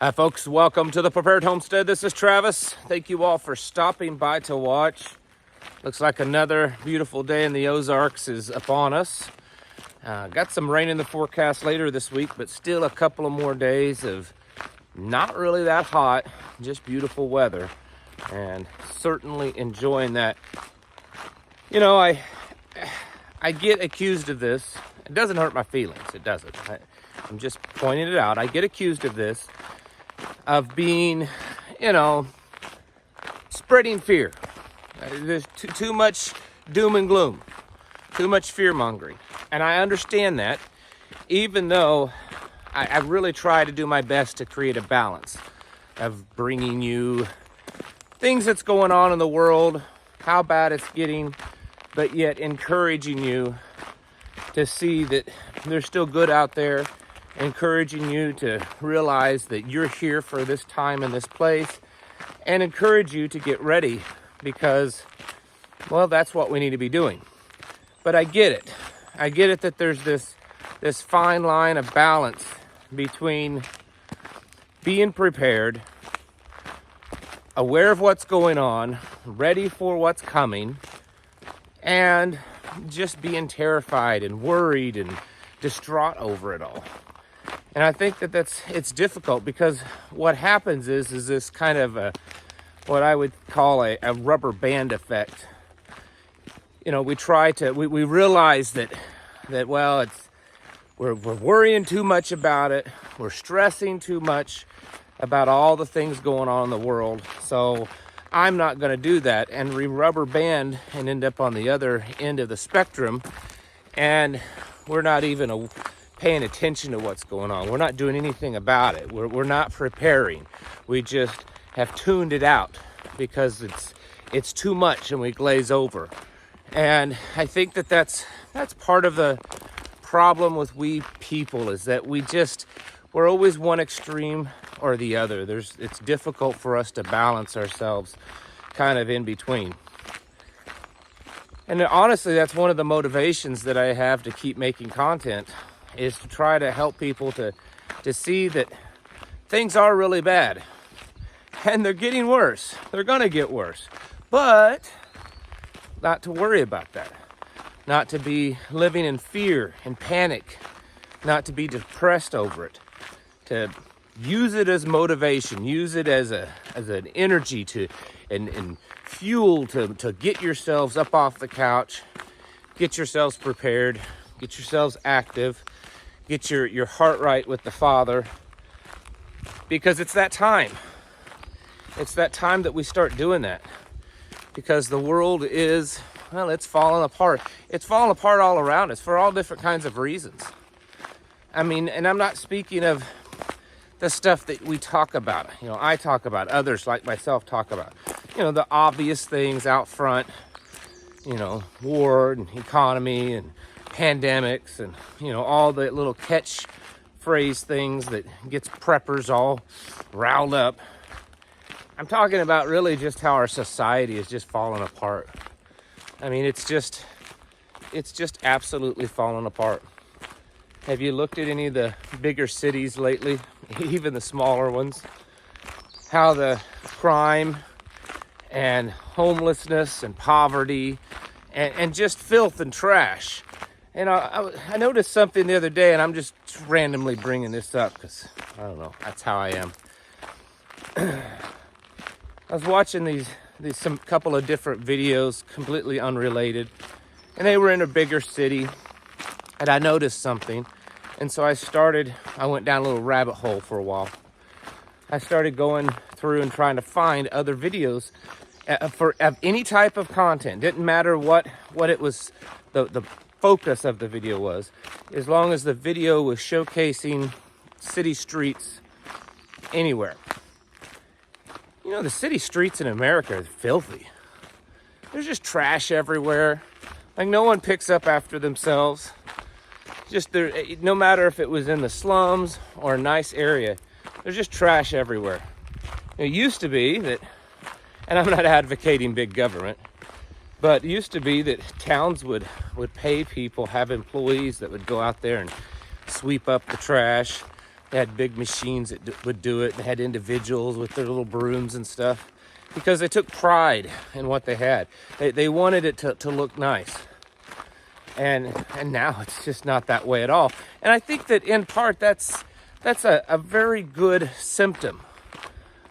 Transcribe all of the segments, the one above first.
Hi folks, welcome to the Prepared Homestead. This is Travis. Thank you all for stopping by to watch. Looks like another beautiful day in the Ozarks is upon us. Got some rain in the forecast later this week, but still a couple of more days of not really that hot, just beautiful weather, and certainly enjoying that. You know, I get accused of this. It doesn't hurt my feelings. It doesn't. I'm just pointing it out. I get accused of this, of being, spreading fear. There's too much doom and gloom, too much fear mongering. And I understand that, even though I really try to do my best to create a balance of bringing you things that's going on in the world, how bad it's getting, but yet encouraging you to see that there's still good out there, encouraging you to realize that you're here for this time and this place, and encourage you to get ready because, well, that's what we need to be doing. But I get it. I get it that there's this fine line of balance between being prepared, aware of what's going on, ready for what's coming, and just being terrified and worried and distraught over it all. And I think that it's difficult because what happens is this kind of what I would call a rubber band effect. We we realize that well, we're worrying too much about it. We're stressing too much about all the things going on in the world. So I'm not going to do that, and we rubber band and end up on the other end of the spectrum, and we're not even paying attention to what's going on. We're not doing anything about it. We're not preparing. We just have tuned it out because it's too much and we glaze over. And I think that's part of the problem with we people, is that we're always one extreme or the other. It's difficult for us to balance ourselves kind of in between. And honestly, that's one of the motivations that I have to keep making content, is to try to help people to see that things are really bad and they're getting worse. They're going to get worse, but not to worry about that, not to be living in fear and panic, not to be depressed over it, to use it as motivation, use it as an energy and fuel to get yourselves up off the couch, get yourselves prepared, get yourselves active, get your heart right with the Father, because it's that time. It's that time that we start doing that, because the world is, well, it's falling apart. It's falling apart all around us for all different kinds of reasons. I mean, and I'm not speaking of the stuff that we talk about. I talk about, others like myself talk about, the obvious things out front, war and economy and pandemics and all the little catchphrase things that gets preppers all riled up. I'm talking about really just how our society is just falling apart. I mean, it's just absolutely falling apart. Have you looked at any of the bigger cities lately, even the smaller ones? How the crime and homelessness and poverty and just filth and trash. And I noticed something the other day, and I'm just randomly bringing this up because, I don't know, that's how I am. I was watching some couple of different videos, completely unrelated, and they were in a bigger city, and I noticed something. And so I went down a little rabbit hole for a while. I started going through and trying to find other videos of any type of content. Didn't matter what it was, the focus of the video was, as long as the video was showcasing city streets anywhere. The city streets in America are filthy. There's just trash everywhere. Like, no one picks up after themselves. Just there, no matter if it was in the slums or a nice area, there's just trash everywhere. It used to be that, and I'm not advocating big government, but it used to be that towns would pay people, have employees that would go out there and sweep up the trash, They had big machines that would do it. They had individuals with their little brooms and stuff because they took pride in what they had. They wanted it to look nice. And now it's just not that way at all. And I think that in part that's a very good symptom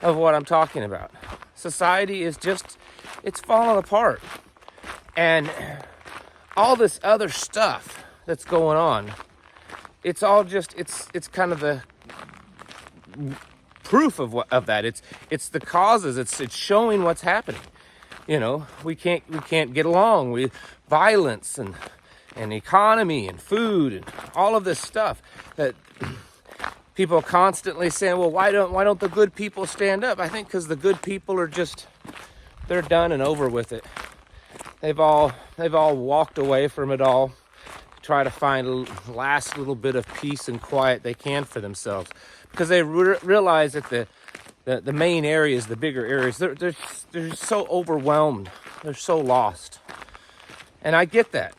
of what I'm talking about. Society is just, it's falling apart. And all this other stuff that's going on, it's all just, it's kind of the proof of that. It's the causes. It's showing what's happening. You know, we can't get along. Violence and economy and food and all of this stuff that people are constantly saying, well, why don't the good people stand up? I think because the good people are they're done and over with it. They've all walked away from it all, try to find a last little bit of peace and quiet they can for themselves, because they realize that the main areas, the bigger areas, they're so overwhelmed, they're so lost, and I get that.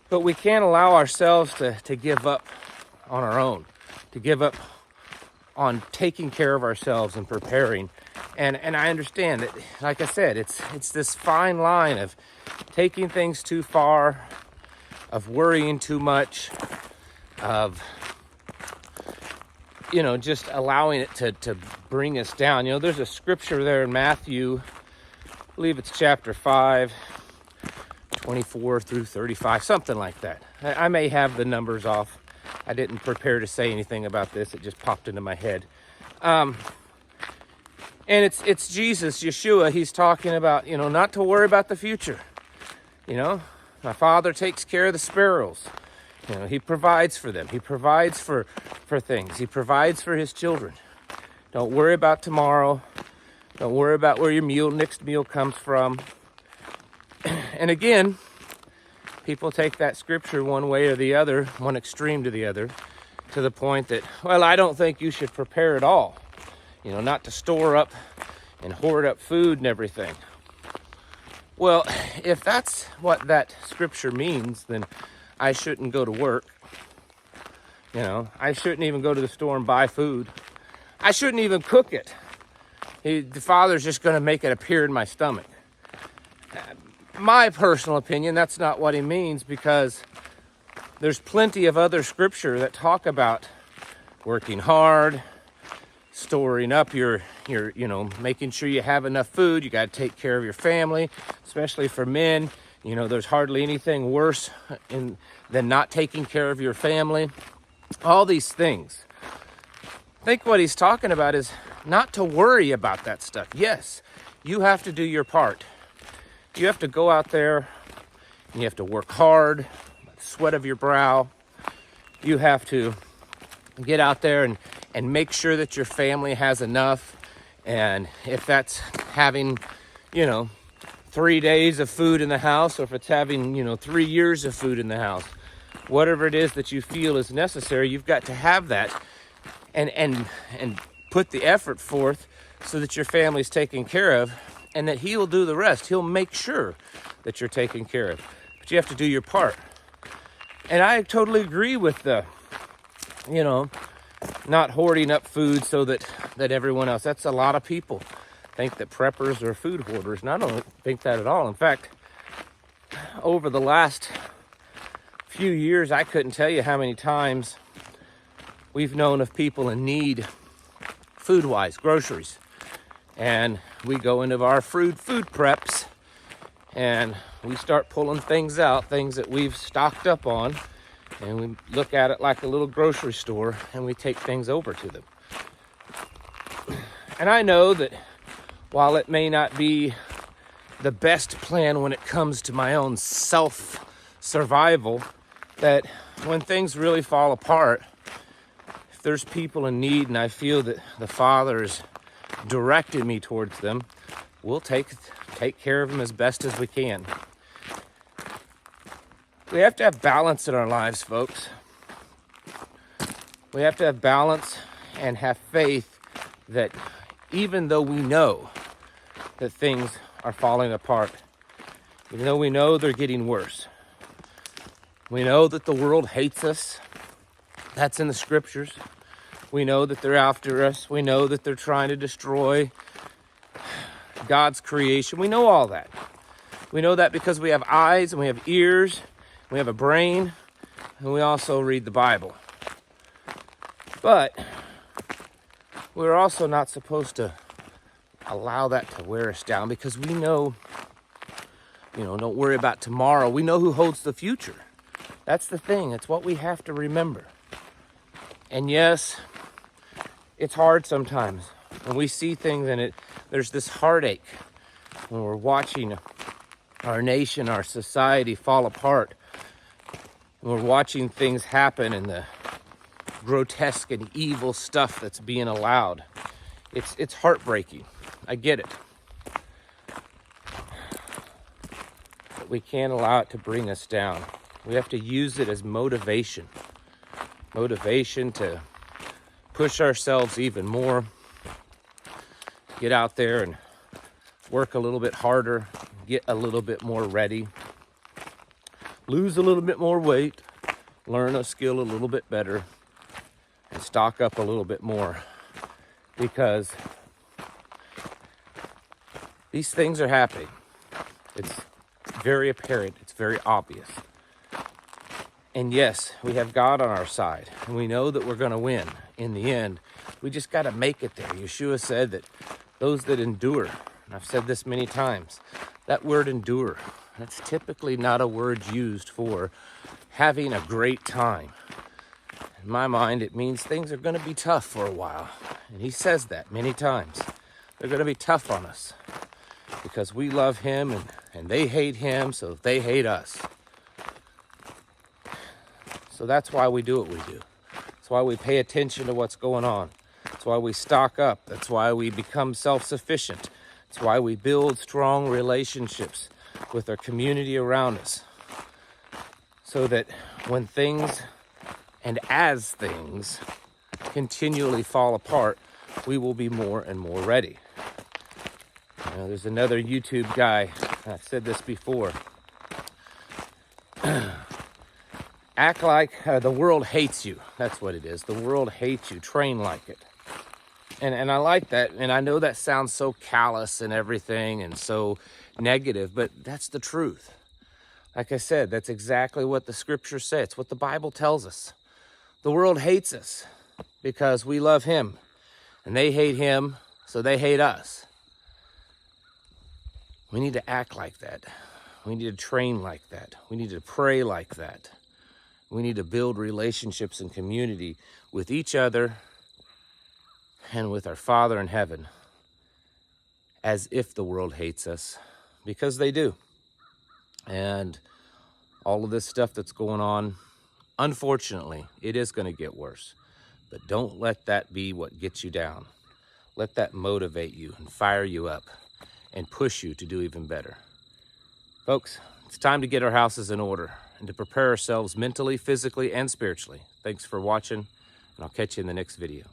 But we can't allow ourselves to give up on our own, to give up on taking care of ourselves and preparing. And I understand that, like I said, it's this fine line of taking things too far, of worrying too much, of, you know, just allowing it to bring us down. You know, there's a scripture there in Matthew, I believe it's chapter 5, 24 through 35, something like that. I may have the numbers off. I didn't prepare to say anything about this. It just popped into my head. And it's Jesus, Yeshua. He's talking about, you know, not to worry about the future. You know, my Father takes care of the sparrows. You know, he provides for them. He provides for things. He provides for his children. Don't worry about tomorrow. Don't worry about where your next meal comes from. And again, people take that scripture one way or the other, one extreme to the other, to the point that, well, I don't think you should prepare at all. You know, not to store up and hoard up food and everything. Well, if that's what that scripture means, then I shouldn't go to work. You know, I shouldn't even go to the store and buy food. I shouldn't even cook it. The Father's just going to make it appear in my stomach. My personal opinion, that's not what he means, because there's plenty of other scripture that talk about working hard, storing up your you know, making sure you have enough food. You got to take care of your family, especially for men. You know, there's hardly anything worse than not taking care of your family. All these things. I think what he's talking about is not to worry about that stuff. Yes, you have to do your part. You have to go out there and you have to work hard, sweat of your brow. You have to get out there and make sure that your family has enough. And if that's having, you know, 3 days of food in the house, or if it's having, you know, 3 years of food in the house, whatever it is that you feel is necessary, you've got to have that and put the effort forth so that your family's taken care of, and that he will do the rest. He'll make sure that you're taken care of. But you have to do your part. And I totally agree with the, you know, not hoarding up food so that everyone else. That's a lot of people think that preppers are food hoarders, and I don't think that at all. In fact, over the last few years, I couldn't tell you how many times we've known of people in need, food-wise, groceries. And we go into our food preps, and we start pulling things out, things that we've stocked up on, and we look at it like a little grocery store, and we take things over to them. And I know that while it may not be the best plan when it comes to my own self-survival, that when things really fall apart, if there's people in need and I feel that the Father's directed me towards them, we'll take care of them as best as we can. We have to have balance in our lives, folks. We have to have balance and have faith that even though we know that things are falling apart, even though we know they're getting worse, we know that the world hates us, That's in the scriptures. We know that they're after us. We know that they're trying to destroy God's creation. We know all that. We know that because we have eyes and we have ears, we have a brain, and we also read the Bible. But we're also not supposed to allow that to wear us down, because we know, don't worry about tomorrow. We know who holds the future. That's the thing. It's what we have to remember. And yes, it's hard sometimes when we see things and there's this heartache when we're watching our nation, our society fall apart. When we're watching things happen and the grotesque and evil stuff that's being allowed. It's heartbreaking. I get it. But we can't allow it to bring us down. We have to use it as motivation. Motivation to push ourselves even more. Get out there and work a little bit harder. Get a little bit more ready. Lose a little bit more weight. Learn a skill a little bit better. And stock up a little bit more. Because these things are happening. It's very apparent. It's very obvious. And yes, we have God on our side. And we know that we're going to win in the end. We just got to make it there. Yeshua said that those that endure, and I've said this many times, that word endure, that's typically not a word used for having a great time. In my mind, it means things are going to be tough for a while. And he says that many times. They're going to be tough on us because we love him and they hate him, so they hate us. So that's why we do what we do. That's why we pay attention to what's going on. That's why we stock up. That's why we become self-sufficient. That's why we build strong relationships with our community around us. So that when things and as things continually fall apart, we will be more and more ready. There's another YouTube guy, I've said this before. Act like the world hates you. That's what it is. The world hates you. Train like it. And I like that. And I know that sounds so callous and everything and so negative, but that's the truth. Like I said, that's exactly what the scripture says. It's what the Bible tells us. The world hates us because we love him. And they hate him, so they hate us. We need to act like that. We need to train like that. We need to pray like that. We need to build relationships and community with each other and with our Father in heaven as if the world hates us, because they do. And all of this stuff that's going on, unfortunately, it is going to get worse. But don't let that be what gets you down. Let that motivate you and fire you up and push you to do even better. Folks, it's time to get our houses in order and to prepare ourselves mentally, physically, and spiritually. Thanks for watching, and I'll catch you in the next video.